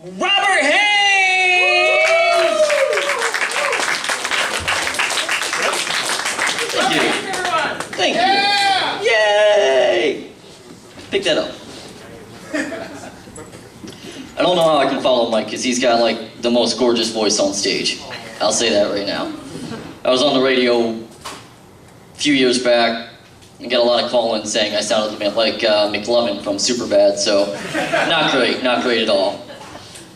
Robert Haines! Thank you. Thank you. Yay! Pick that up. I don't know how I can follow Mike because he's got like the most gorgeous voice on stage. I'll say that right now. I was on the radio a few years back and got a lot of call-ins saying I sounded a bit like McLovin from Superbad, so not great at all.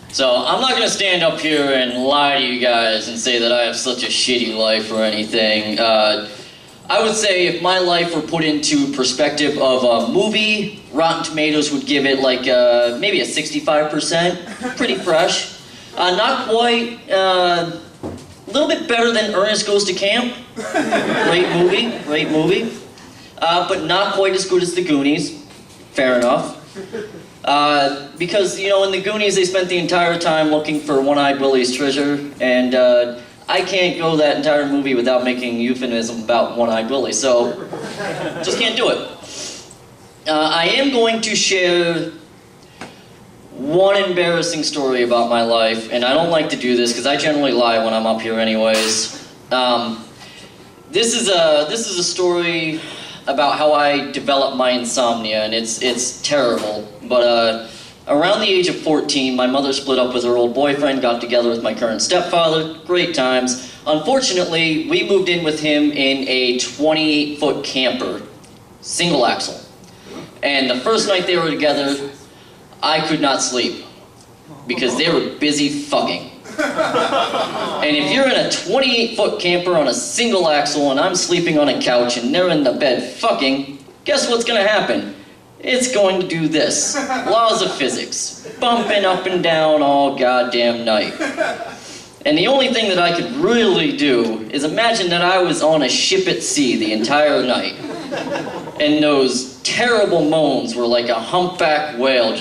So I'm not gonna stand up here and lie to you guys and say that I have such a shitty life or anything. I would say if my life were put into perspective of a movie, Rotten Tomatoes would give it like maybe a 65%, pretty fresh. Not quite, a little bit better than Ernest Goes to Camp. Great movie. But not quite as good as The Goonies, fair enough. Because, you know, in The Goonies they spent the entire time looking for One-Eyed Willie's treasure, and I can't go that entire movie without making a euphemism about One-Eyed Willie, so just can't do it. I am going to share one embarrassing story about my life, and I don't like to do this because I generally lie when I'm up here anyways. This is a story about how I developed my insomnia, and it's terrible, but around the age of 14, my mother split up with her old boyfriend, got together with my current stepfather, great times. Unfortunately, we moved in with him in a 28-foot camper, single axle. And the first night they were together, I could not sleep because they were busy fucking. And if you're in a 28-foot camper on a single axle and I'm sleeping on a couch and they're in the bed fucking, guess what's gonna happen? It's going to do this. Laws of physics. Bumping up and down all goddamn night. And the only thing that I could really do is imagine that I was on a ship at sea the entire night. And those terrible moans were like a humpback whale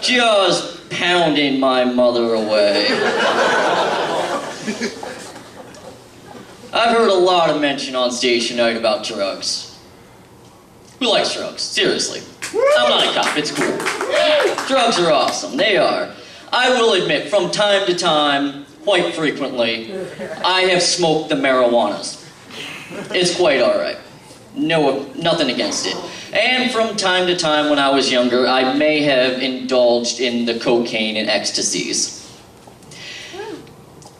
just pounding my mother away. I've heard a lot of mention on stage tonight about drugs. Who likes drugs? Seriously. I'm not a cop, it's cool. Drugs are awesome, they are. I will admit, from time to time, quite frequently, I have smoked the marijuanas. It's quite alright. No, nothing against it. And from time to time when I was younger, I may have indulged in the cocaine and ecstasies.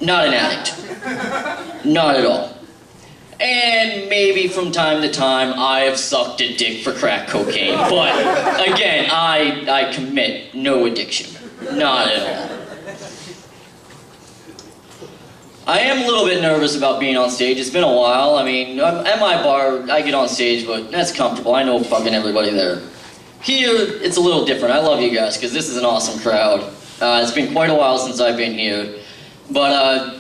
Not an addict. Not at all. And maybe from time to time, I have sucked a dick for crack cocaine. But again, I commit no addiction. Not at all. I am a little bit nervous about being on stage. It's been a while. I mean, at my bar, I get on stage, but that's comfortable. I know fucking everybody there. Here, it's a little different. I love you guys, because this is an awesome crowd. It's been quite a while since I've been here. But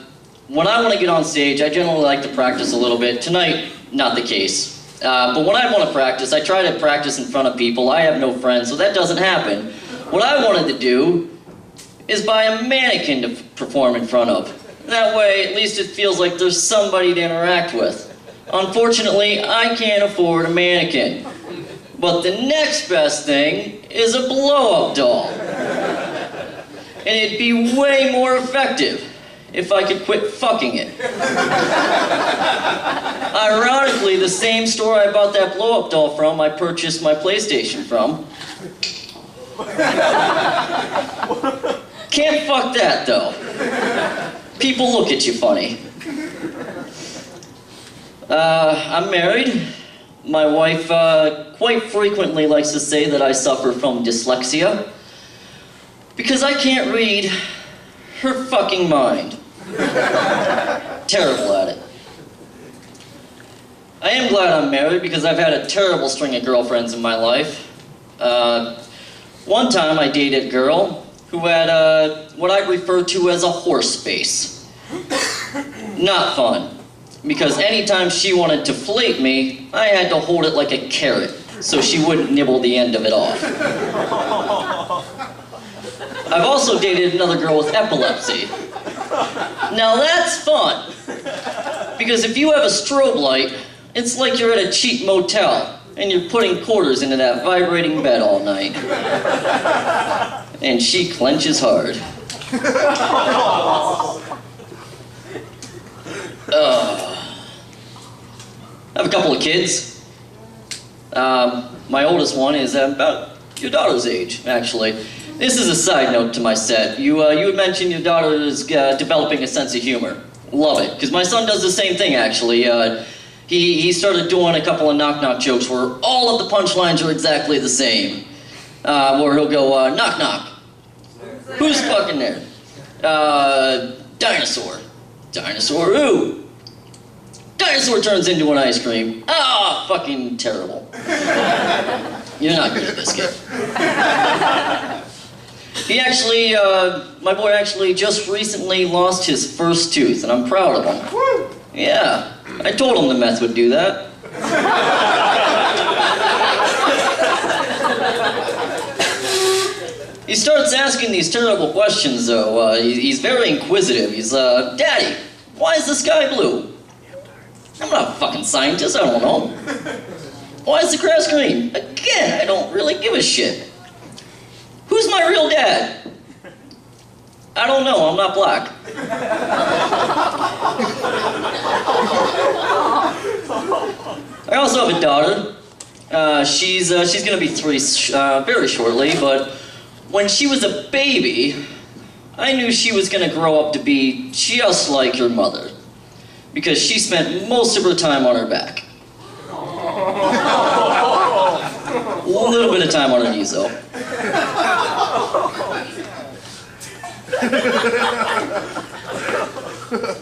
when I want to get on stage, I generally like to practice a little bit. Tonight, not the case. But when I want to practice, I try to practice in front of people. I have no friends, so that doesn't happen. What I wanted to do is buy a mannequin to perform in front of. That way, at least it feels like there's somebody to interact with. Unfortunately, I can't afford a mannequin. But the next best thing is a blow-up doll. And it'd be way more effective if I could quit fucking it. Ironically, the same store I bought that blow-up doll from, I purchased my PlayStation from. Can't fuck that, though. People look at you funny. I'm married. My wife quite frequently likes to say that I suffer from dyslexia because I can't read her fucking mind. Terrible at it. I am glad I'm married because I've had a terrible string of girlfriends in my life. One time I dated a girl who had what I refer to as a horse face. Not fun, because anytime she wanted to fillet me, I had to hold it like a carrot so she wouldn't nibble the end of it off. I've also dated another girl with epilepsy. Now that's fun, because if you have a strobe light, it's like you're at a cheap motel. and you're putting quarters into that vibrating bed all night. And she clenches hard. I have a couple of kids. My oldest one is about your daughter's age, actually. This is a side note to my set. You had mentioned your daughter is developing a sense of humor. Love it, because my son does the same thing, actually. He started doing a couple of knock-knock jokes where all of the punchlines are exactly the same. Where he'll go, knock knock. Who's fucking there? Dinosaur. Dinosaur who? Dinosaur turns into an ice cream. Ah, fucking terrible. You're not good at this, kid. He actually, my boy actually just recently lost his first tooth, and I'm proud of him. Yeah, I told him the meth would do that. He starts asking these terrible questions, though. He's very inquisitive. He's, Daddy, why is the sky blue? I'm not a fucking scientist, I don't know. Why is the grass green? Again, I don't really give a shit. Who's my real dad? I don't know, I'm not black. I also have a daughter. She's gonna be 3 very shortly, but when she was a baby, I knew she was gonna grow up to be just like her mother, because she spent most of her time on her back. A little bit of time on her knees, though.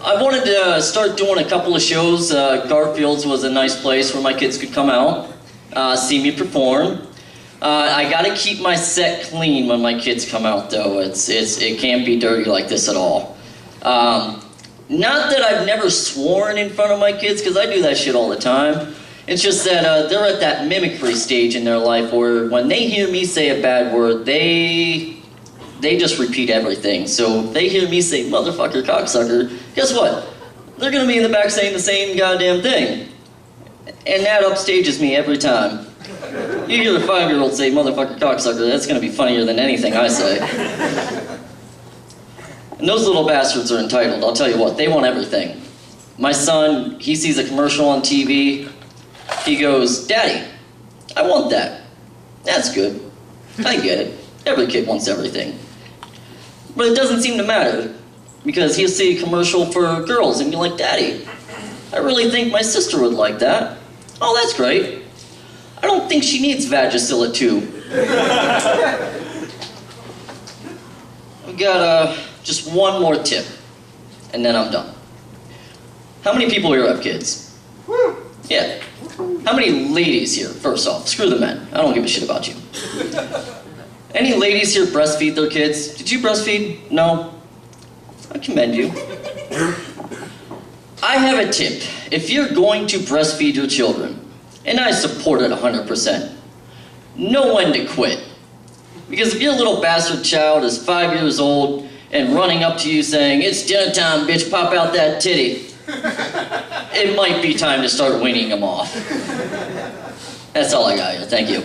I wanted to start doing a couple of shows. Garfield's was a nice place where my kids could come out, see me perform. I gotta keep my set clean when my kids come out, though. It can't be dirty like this at all. Not that I've never sworn in front of my kids, because I do that shit all the time. It's just that they're at that mimicry stage in their life where when they hear me say a bad word, they just repeat everything. So if they hear me say motherfucker, cocksucker, guess what? They're gonna be in the back saying the same goddamn thing. And that upstages me every time. You hear a 5-year-old say motherfucker, cocksucker, that's gonna be funnier than anything I say. And those little bastards are entitled, I'll tell you what, they want everything. My son, he sees a commercial on TV, he goes, Daddy, I want that. That's good. I get it. Every kid wants everything. But it doesn't seem to matter, because he'll see a commercial for girls and be like, Daddy, I really think my sister would like that. Oh, that's great. I don't think she needs Vagisil too. I've got just one more tip, and then I'm done. How many people here have kids? Yeah. How many ladies here, first off? Screw the men. I don't give a shit about you. Any ladies here breastfeed their kids? Did you breastfeed? No? I commend you. I have a tip. If you're going to breastfeed your children, and I support it 100%, know when to quit. Because if your little bastard child is 5 years old and running up to you saying, it's dinner time, bitch, pop out that titty, it might be time to start weaning them off. That's all I got here. Thank you.